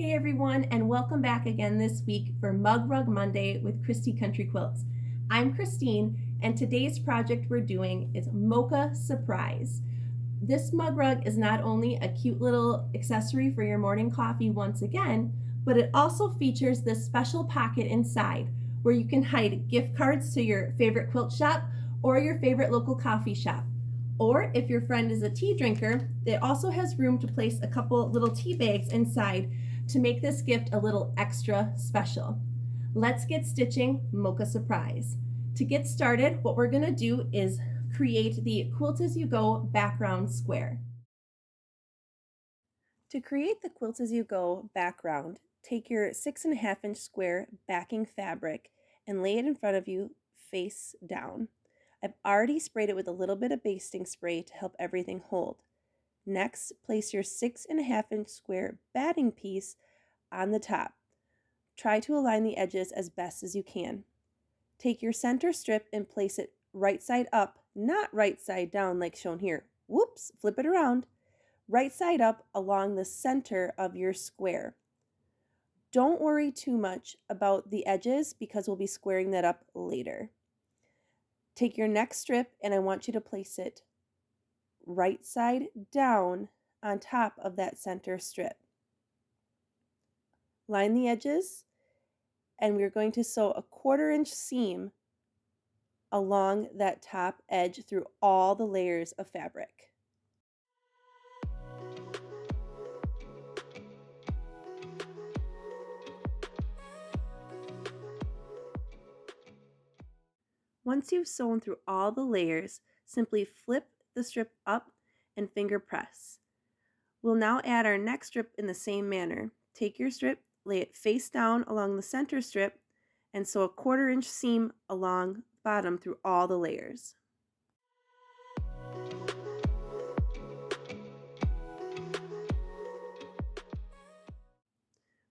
Hey everyone, and welcome back again this week for Mug Rug Monday with Christy Country Quilts. I'm Christine, and today's project we're doing is Mocha Surprise. This mug rug is not only a cute little accessory for your morning coffee once again, but it also features this special pocket inside where you can hide gift cards to your favorite quilt shop or your favorite local coffee shop. Or if your friend is a tea drinker, it also has room to place a couple little tea bags inside to make this gift a little extra special. Let's get stitching Mocha Surprise. To get started, what we're gonna do is create the Quilt As You Go background square. To create the Quilt As You Go background, take your 6.5-inch square backing fabric and lay it in front of you face down. I've already sprayed it with a little bit of basting spray to help everything hold. Next, place your 6.5-inch square batting piece on the top. Try to align the edges as best as you can. Take your center strip and place it right side up, not right side down like shown here. Whoops, flip it around. Right side up along the center of your square. Don't worry too much about the edges because we'll be squaring that up later. Take your next strip and I want you to place it right side down on top of that center strip. Line the edges and we're going to sew a 1/4-inch seam along that top edge through all the layers of fabric. Once you've sewn through all the layers, simply flip the strip up and finger press. We'll now add our next strip in the same manner. Take your strip, lay it face down along the center strip, and sew a 1/4-inch seam along the bottom through all the layers.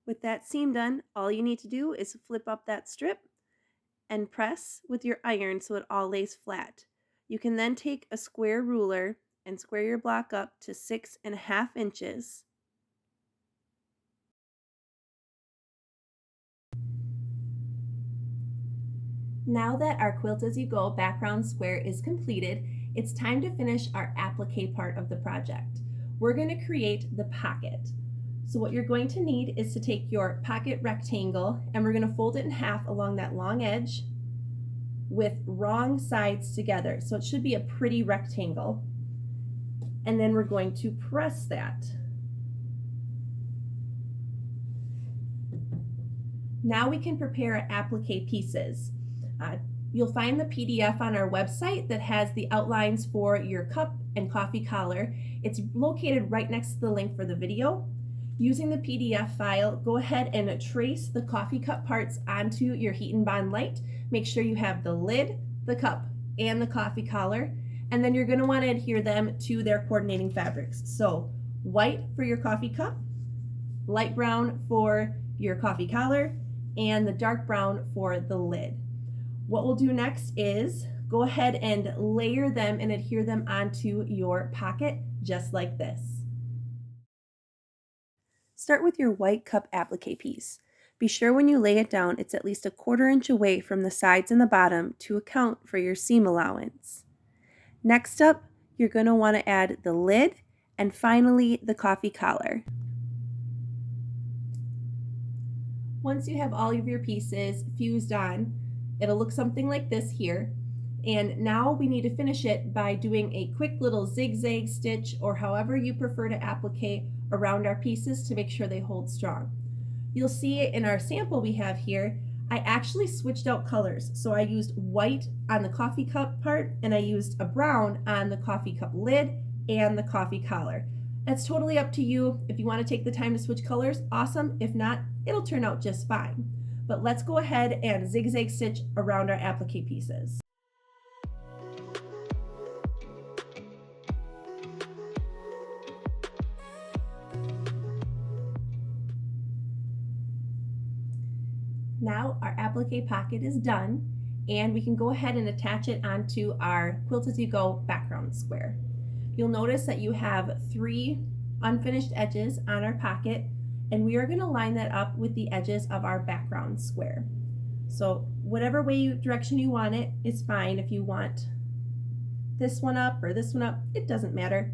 With that seam done, all you need to do is flip up that strip and press with your iron so it all lays flat. You can then take a square ruler and square your block up to 6.5 inches. Now that our Quilt As You Go background square is completed, it's time to finish our applique part of the project. We're going to create the pocket. So what you're going to need is to take your pocket rectangle and we're going to fold it in half along that long edge with wrong sides together. So it should be a pretty rectangle. And then we're going to press that. Now we can prepare our applique pieces. You'll find the PDF on our website that has the outlines for your cup and coffee collar. It's located right next to the link for the video. Using the PDF file, go ahead and trace the coffee cup parts onto your heat and bond light. Make sure you have the lid, the cup, and the coffee collar, and then you're going to want to adhere them to their coordinating fabrics. So white for your coffee cup, light brown for your coffee collar, and the dark brown for the lid. What we'll do next is go ahead and layer them and adhere them onto your pocket just like this. Start with your white cup applique piece. Be sure when you lay it down it's at least a 1/4 inch away from the sides and the bottom to account for your seam allowance. Next up, you're going to want to add the lid and finally the coffee collar. Once you have all of your pieces fused on, it'll look something like this here. And now we need to finish it by doing a quick little zigzag stitch or however you prefer to applique around our pieces to make sure they hold strong. You'll see in our sample we have here, I actually switched out colors. So I used white on the coffee cup part and I used a brown on the coffee cup lid and the coffee collar. That's totally up to you. If you want to take the time to switch colors, awesome. If not, it'll turn out just fine. But let's go ahead and zigzag stitch around our applique pieces. Now our applique pocket is done and we can go ahead and attach it onto our Quilt As You Go background square. You'll notice that you have 3 unfinished edges on our pocket and we are going to line that up with the edges of our background square. So whatever direction you want it is fine. If you want this one up or this one up, it doesn't matter.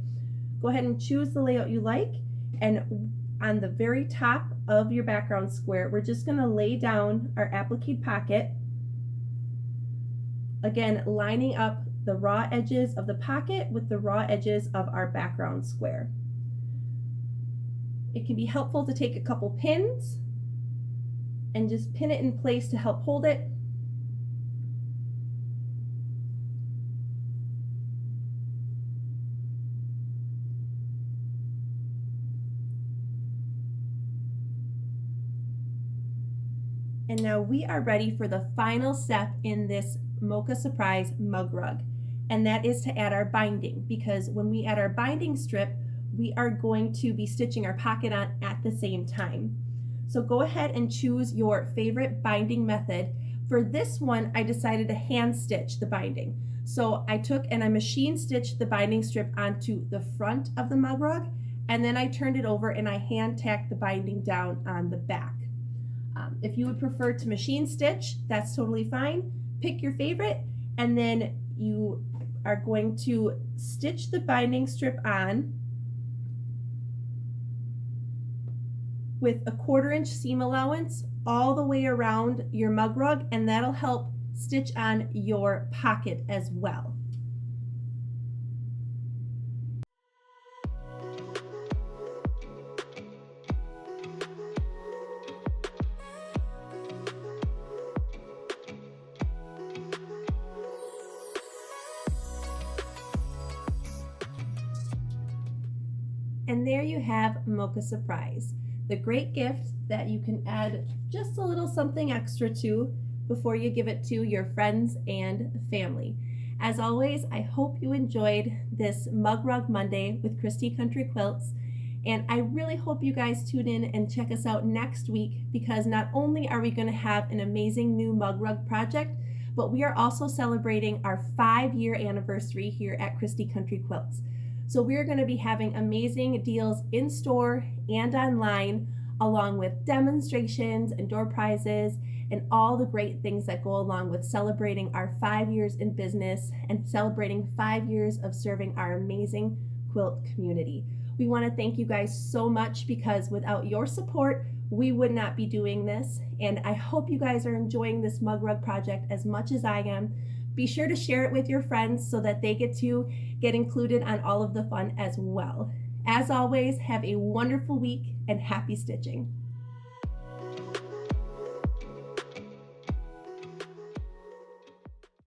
Go ahead and choose the layout you like, and on the very top of your background square, we're just going to lay down our applique pocket, again lining up the raw edges of the pocket with the raw edges of our background square. It can be helpful to take a couple pins and just pin it in place to help hold it. And now we are ready for the final step in this Mocha Surprise mug rug, and that is to add our binding, because when we add our binding strip, we are going to be stitching our pocket on at the same time. So go ahead and choose your favorite binding method. For this one, I decided to hand stitch the binding. So I took and I machine stitched the binding strip onto the front of the mug rug, and then I turned it over and I hand tacked the binding down on the back. If you would prefer to machine stitch, that's totally fine. Pick your favorite, and then you are going to stitch the binding strip on with a 1/4 inch seam allowance all the way around your mug rug, and that'll help stitch on your pocket as well. And there you have Mocha Surprise, the great gift that you can add just a little something extra to before you give it to your friends and family. As always, I hope you enjoyed this Mug Rug Monday with Christy Country Quilts, and I really hope you guys tune in and check us out next week, because not only are we going to have an amazing new mug rug project, but we are also celebrating our 5-year anniversary here at Christy Country Quilts. So we're going to be having amazing deals in store and online, along with demonstrations and door prizes and all the great things that go along with celebrating our 5 years in business and celebrating 5 years of serving our amazing quilt community. We want to thank you guys so much, because without your support, we would not be doing this. And I hope you guys are enjoying this mug rug project as much as I am. Be sure to share it with your friends so that they get included on all of the fun as well. As always, have a wonderful week and happy stitching.